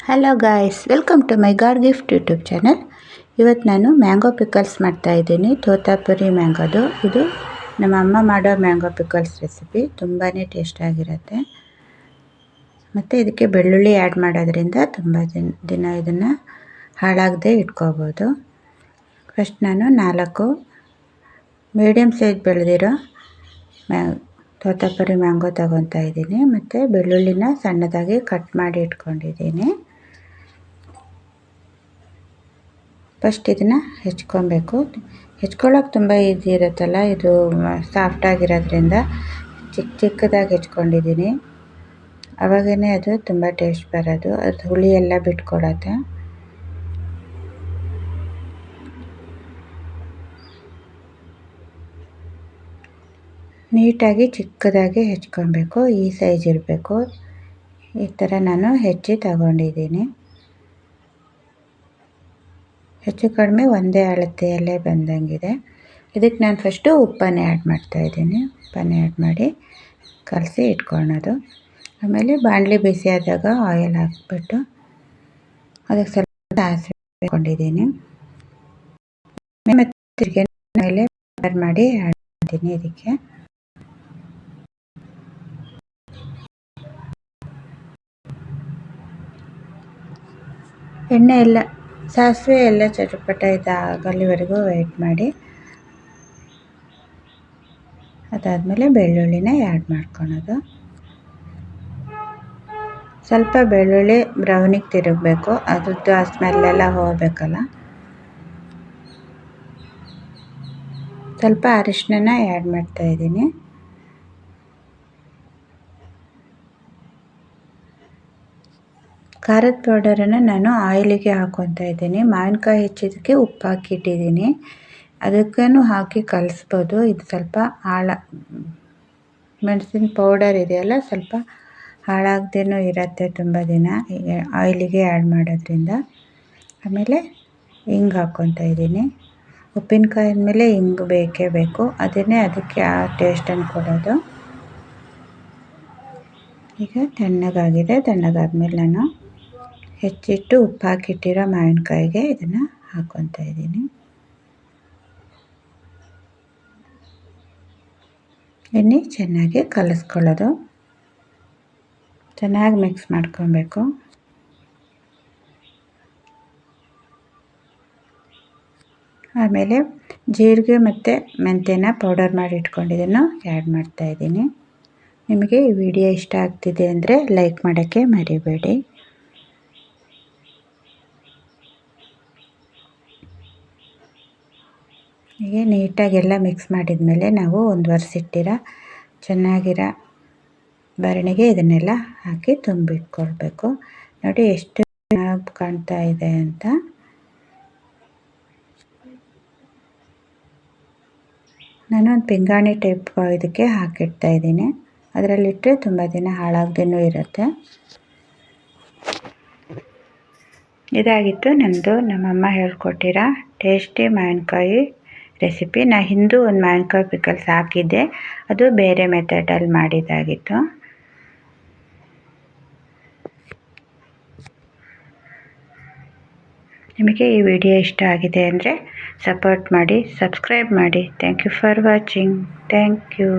Hello guys, welcome to my God gift YouTube channel. ಇವತ್ತು ನಾನು mango pickles ಮಾಡ್ತಾಯಿದ್ದೀನಿ. ತೋತಾಪುರಿ ಮ್ಯಾಂಗೋದು. ಇದು ನಮ್ಮ ಅಮ್ಮ ಮಾಡೋ ಮ್ಯಾಂಗೋ ಪಿಕಲ್ಸ್ ರೆಸಿಪಿ. ತುಂಬಾ ಟೇಸ್ಟಾಗಿರುತ್ತೆ. ಮತ್ತು ಇದಕ್ಕೆ ಬೆಳ್ಳುಳ್ಳಿ ಆ್ಯಡ್ ಮಾಡೋದ್ರಿಂದ ತುಂಬ ದಿನ ಇದನ್ನು ಹಾಳಾಗದೆ ಇಟ್ಕೋಬೋದು. ಫಸ್ಟ್ ನಾನು 4 ಮೀಡಿಯಮ್ ಸೈಜ್ ಬೆಳೆದಿರೋ ತೋತಾಪುರಿ ಮ್ಯಾಂಗೋ ತಗೊತಾ ಇದ್ದೀನಿ. ಮತ್ತು ಬೆಳ್ಳುಳ್ಳಿನ ಸಣ್ಣದಾಗಿ ಕಟ್ ಮಾಡಿ ಇಟ್ಕೊಂಡಿದ್ದೀನಿ. ಫಸ್ಟ್ ಇದನ್ನು ಹೆಚ್ಕೊಬೇಕು. ಹೆಚ್ಕೊಳ್ಳೋಕೆ ತುಂಬ ಈಸಿ ಇರುತ್ತಲ್ಲ, ಇದು ಸಾಫ್ಟಾಗಿರೋದ್ರಿಂದ ಚಿಕ್ಕದಾಗಿ ಹೆಚ್ಕೊಂಡಿದ್ದೀನಿ. ಆವಾಗೇ ಅದು ತುಂಬ ಟೇಸ್ಟ್ ಬರೋದು. ಅದು ಹುಳಿ ಎಲ್ಲ ಬಿಟ್ಕೊಡತ್ತೆ. ನೀಟಾಗಿ ಚಿಕ್ಕದಾಗಿ ಹೆಚ್ಕೊಬೇಕು. ಈ ಸೈಜ್ ಇರಬೇಕು. ಈ ಥರ ನಾನು ಹೆಚ್ಚಿ ತಗೊಂಡಿದ್ದೀನಿ. ಹೆಚ್ಚು ಕಡಿಮೆ ಒಂದೇ ಅಳತೆಯಲ್ಲೇ ಬಂದಂಗಿದೆ. ಇದಕ್ಕೆ ನಾನು ಫಸ್ಟು ಉಪ್ಪನ್ನು ಆ್ಯಡ್ ಮಾಡ್ತಾಯಿದ್ದೀನಿ. ಉಪ್ಪನ್ನು ಆ್ಯಡ್ ಮಾಡಿ ಕಲಸಿ ಇಟ್ಕೊಳ್ಳೋದು. ಆಮೇಲೆ ಬಾಣಲಿ ಬಿಸಿ ಆದಾಗ ಆಯಿಲ್ ಹಾಕ್ಬಿಟ್ಟು ಅದಕ್ಕೆ ಸ್ವಲ್ಪ ಸಾಸಿವೆ ಹಾಕ್ಕೊಂಡಿದ್ದೀನಿ. ಮತ್ತು ಮೇಲೆ ಬಟರ್ ಮಾಡಿ ಆ್ಯಡ್ ಮಾಡ್ತೀನಿ. ಇದಕ್ಕೆ ಎಣ್ಣೆ ಎಲ್ಲ ಸಾಸಿವೆ ಎಲ್ಲ ಚಟಪಟ ಇದಾಗಲಿವರೆಗೂ ವೆಯ್ಟ್ ಮಾಡಿ, ಅದಾದಮೇಲೆ ಬೆಳ್ಳುಳ್ಳಿನ ಆ್ಯಡ್ ಮಾಡ್ಕೊಳೋದು. ಸ್ವಲ್ಪ ಬೆಳ್ಳುಳ್ಳಿ ಬ್ರೌನಿಗೆ ತಿರುಗಬೇಕು. ಅದ್ರದ್ದು ಆ ಸ್ಮೆಲ್ಲೆಲ್ಲ ಹೋಗಬೇಕಲ್ಲ. ಸ್ವಲ್ಪ ಅರಿಶಿನ ಆ್ಯಡ್ ಮಾಡ್ತಾಯಿದ್ದೀನಿ. ಖಾರದ ಪೌಡರನ್ನು ನಾನು ಆಯಿಲಿಗೆ ಹಾಕ್ಕೊತಾ ಇದ್ದೀನಿ. ಮಾವಿನಕಾಯಿ ಹೆಚ್ಚಿದ್ದಕ್ಕೆ ಉಪ್ಪು ಹಾಕಿಟ್ಟಿದ್ದೀನಿ. ಅದಕ್ಕೂ ಹಾಕಿ ಕಲಿಸ್ಬೋದು. ಇದು ಸ್ವಲ್ಪ ಮೆಣಸಿನ ಪೌಡರ್ ಇದೆಯಲ್ಲ, ಸ್ವಲ್ಪ ಹಾಳಾಗ್ದೇನೂ ಇರುತ್ತೆ ತುಂಬ ದಿನ ಆಯಿಲಿಗೆ ಆ್ಯಡ್ ಮಾಡೋದ್ರಿಂದ. ಆಮೇಲೆ ಹಿಂಗೆ ಹಾಕ್ಕೊತಾ ಇದ್ದೀನಿ. ಉಪ್ಪಿನಕಾಯಿ ಅಂದಮೇಲೆ ಹಿಂಗೆ ಬೇಕೇ ಬೇಕು. ಅದಕ್ಕೆ ಆ ಟೇಸ್ಟನ್ನು ಕೊಡೋದು. ಈಗ ತಣ್ಣಗಾಗಿದೆ. ತಣ್ಣಗಾದ್ಮೇಲೆ ನಾನು ಹೆಚ್ಚಿಟ್ಟು ಉಪ್ಪು ಹಾಕಿಟ್ಟಿರೋ ಮಾವಿನಕಾಯಿಗೆ ಇದನ್ನು ಹಾಕ್ಕೊತಾ ಇದ್ದೀನಿ. ಎಣ್ಣೆ ಚೆನ್ನಾಗಿ ಕಲಿಸ್ಕೊಳ್ಳೋದು. ಚೆನ್ನಾಗಿ ಮಿಕ್ಸ್ ಮಾಡ್ಕೊಬೇಕು. ಆಮೇಲೆ ಜೀರಿಗೆ ಮತ್ತು ಮೆಂತ್ಯನ ಪೌಡರ್ ಮಾಡಿ ಇಟ್ಕೊಂಡಿದ್ದನ್ನು ಆ್ಯಡ್ ಮಾಡ್ತಾಯಿದ್ದೀನಿ. ನಿಮಗೆ ಈ ವಿಡಿಯೋ ಇಷ್ಟ ಆಗ್ತಿದೆ ಅಂದರೆ ಲೈಕ್ ಮಾಡೋಕ್ಕೆ ಮರಿಬೇಡಿ. ಹೀಗೆ ನೀಟಾಗೆಲ್ಲ ಮಿಕ್ಸ್ ಮಾಡಿದ್ಮೇಲೆ ನಾವು ಒಂದು ಒರೆಸಿಟ್ಟಿರೋ ಚೆನ್ನಾಗಿರೋ ಭರಣಿಗೆ ಇದನ್ನೆಲ್ಲ ಹಾಕಿ ತುಂಬಿಟ್ಕೊಳ್ಬೇಕು. ನೋಡಿ ಎಷ್ಟು ಚೆನ್ನಾಗಿ ಕಾಣ್ತಾ ಇದೆ ಅಂತ. ನಾನು ಒಂದು ಪಿಂಗಾಣಿ ಟೈಪ್ ಇದಕ್ಕೆ ಹಾಕಿಡ್ತಾ ಇದ್ದೀನಿ. ಅದರಲ್ಲಿಟ್ಟರೆ ತುಂಬ ದಿನ ಹಾಳಾಗ್ದೇನೂ ಇರುತ್ತೆ. ಇದಾಗಿತ್ತು ನಮ್ಮದು ನಮ್ಮಮ್ಮ ಹೇಳ್ಕೊಟ್ಟಿರೋ ಟೇಸ್ಟಿ ಮಾವಿನಕಾಯಿ ರೆಸಿಪಿ. ಹಿಂದೂ ಒಂದು ಮಾವಿನಕಾಯಿ ಪಿಕಲ್ಸ್ ಹಾಕಿದ್ದೆ, ಅದು ಬೇರೆ ಮೆಥಡಲ್ಲಿ ಮಾಡಿದ್ದಾಗಿತ್ತು. ನಿಮಗೆ ಈ ವಿಡಿಯೋ ಇಷ್ಟ ಆಗಿದೆ ಅಂದರೆ ಸಪೋರ್ಟ್ ಮಾಡಿ, ಸಬ್ಸ್ಕ್ರೈಬ್ ಮಾಡಿ. Thank you for watching. Thank you.